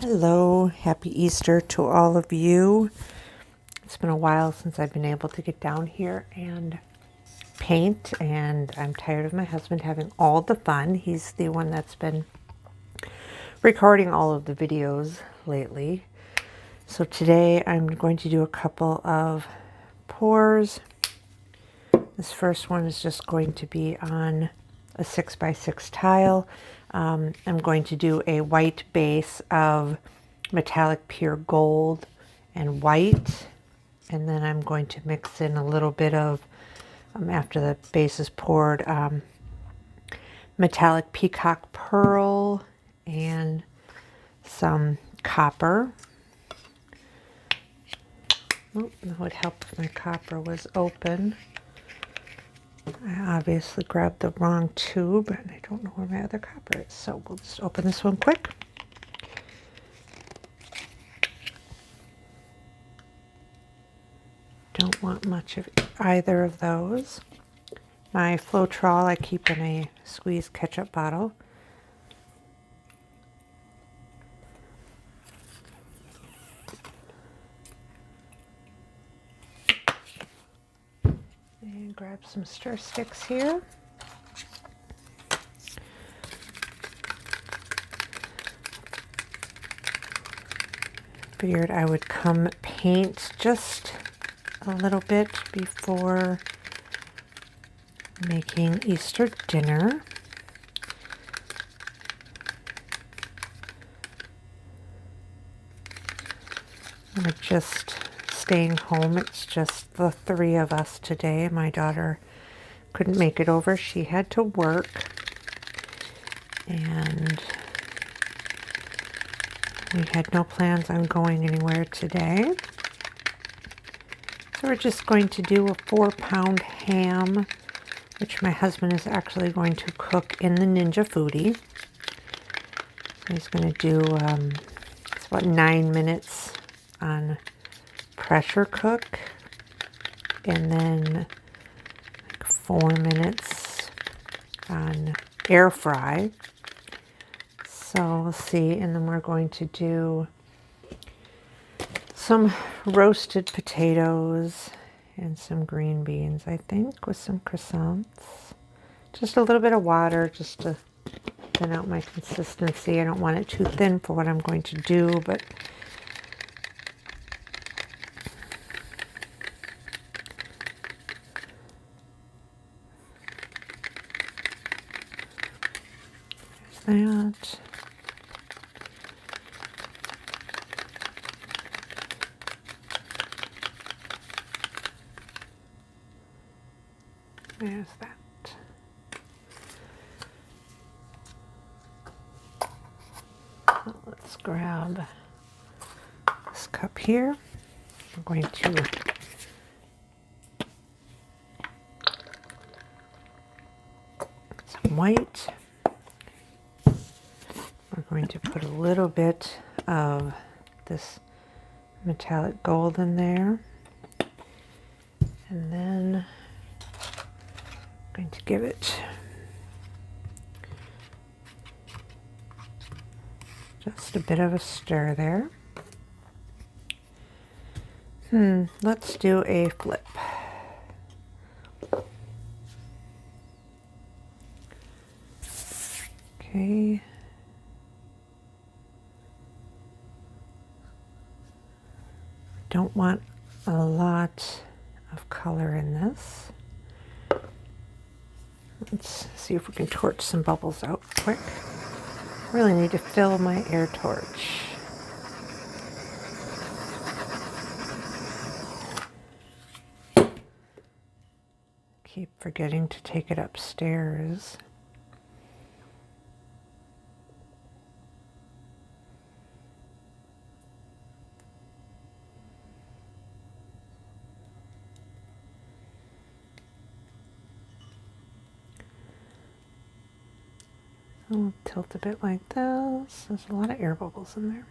Hello, happy Easter to all of you. It's been a while since I've been able to get down here and paint, and I'm tired of my husband having all the fun. He's the one that's been recording all of the videos lately. So today I'm going to do a couple of pours. This first one is just going to be on a 6x6 tile. I'm going to do a white base of metallic pure gold and white, and then I'm going to mix in a little bit of, after the base is poured, metallic peacock pearl and some copper. Oh, that would help if my copper was open. I obviously grabbed the wrong tube and I don't know where my other copper is, so we'll just open this one quick. Don't want much of either of those. My Floetrol I keep in a squeezed ketchup bottle. And grab some stir sticks here. Figured I would come paint just a little bit before making Easter dinner. We're just staying home. It's just the three of us today. My daughter couldn't make it over. She had to work, and we had no plans on going anywhere today. So we're just going to do a 4-pound ham, which my husband is actually going to cook in the Ninja Foodie. He's going to do, it's about 9 minutes on pressure cook, and then like 4 minutes on air fry. So we'll see, and then we're going to do some roasted potatoes and some green beans, I think, with some croissants. Just a little bit of water just to thin out my consistency. I don't want it too thin for what I'm going to do, but there's that. There's that. So let's grab this cup here. I'm going to some white. We're going to put a little bit of this metallic gold in there. And then I'm going to give it just a bit of a stir there. Let's do a flip. Okay. Don't want a lot of color in this. Let's see if we can torch some bubbles out quick. Really need to fill my air torch. Keep forgetting to take it upstairs. I'll tilt a bit like this. There's a lot of air bubbles in there.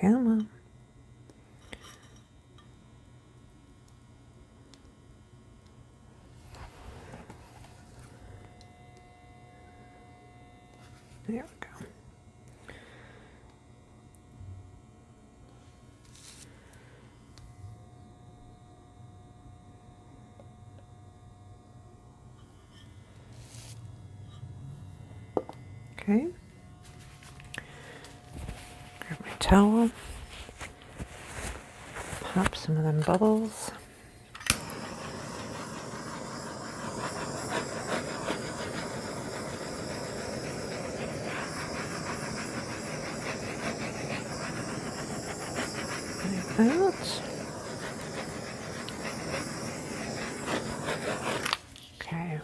Come on. There we go. Okay. Grab my towel. Pop some of them bubbles. Like that. Okay.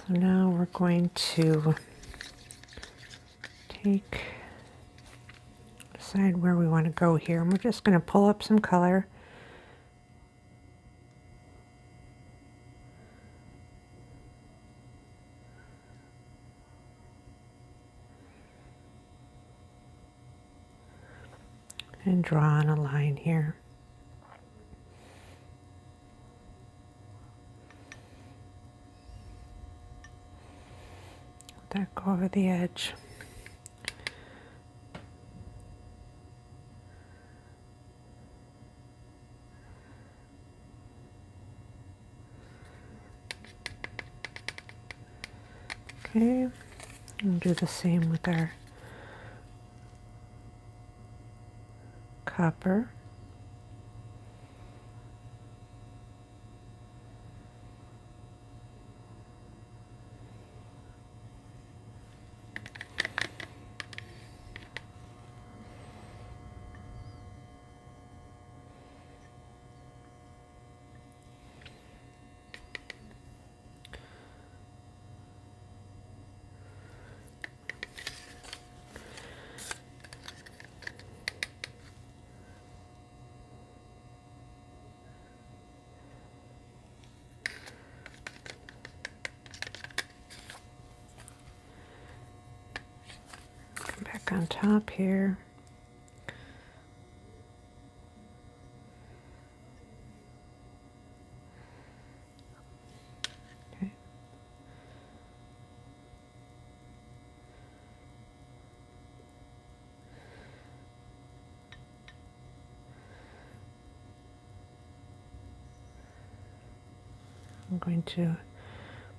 So now we're going to decide where we want to go here. And we're just going to pull up some color. And draw on a line here. Let that go over the edge. Okay, and do the same with our copper. Back on top here. Okay. I'm going to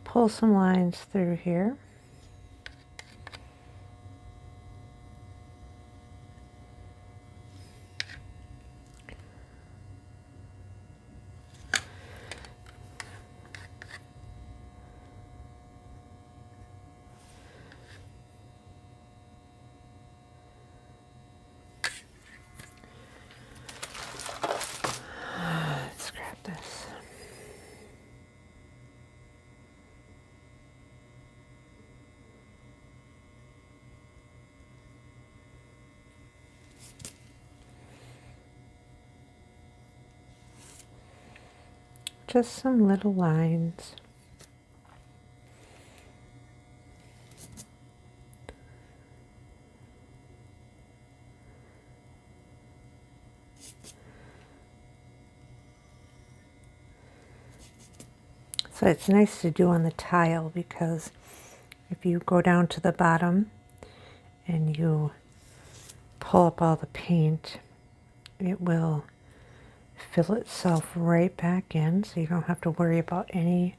pull some lines through here. Let's grab this. Just some little lines. So it's nice to do on the tile because if you go down to the bottom and you pull up all the paint, it will fill itself right back in, so you don't have to worry about any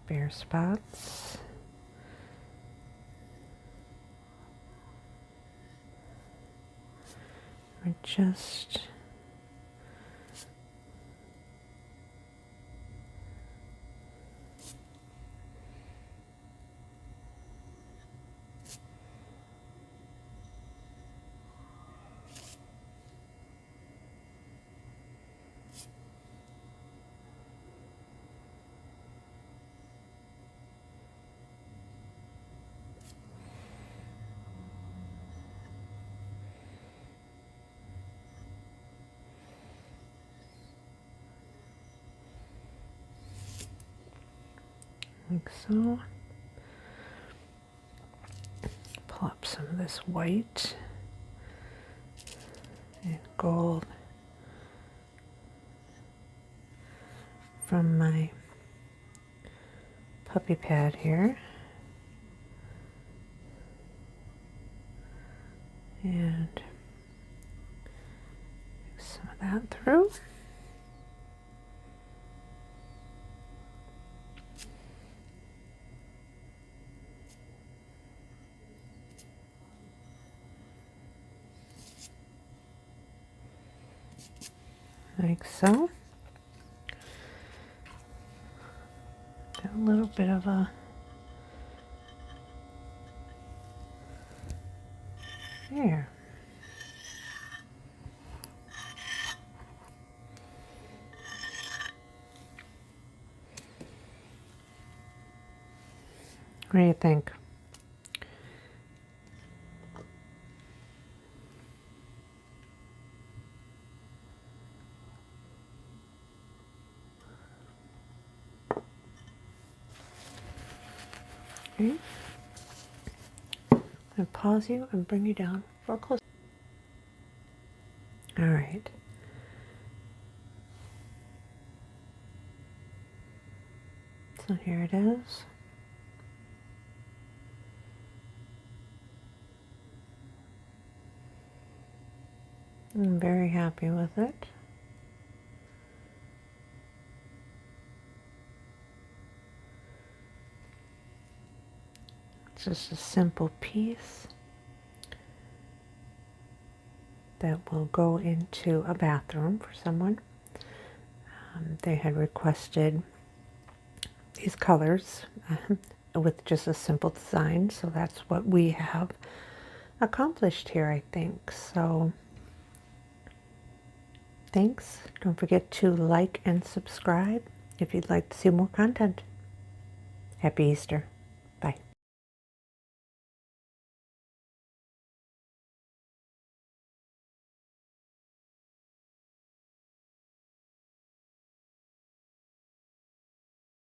bare spots. We're just like so. pull up some of this white and gold from my puppy pad here. And some of that through. Like so. Got a little bit of a there. What do you think? Okay. I'm going to pause you and bring you down for a close. All right. So here it is. I'm very happy with it. It's just a simple piece that will go into a bathroom for someone. They had requested these colors with just a simple design, so that's what we have accomplished here, I think. So thanks. Don't forget to like and subscribe if you'd like to see more content. Happy Easter.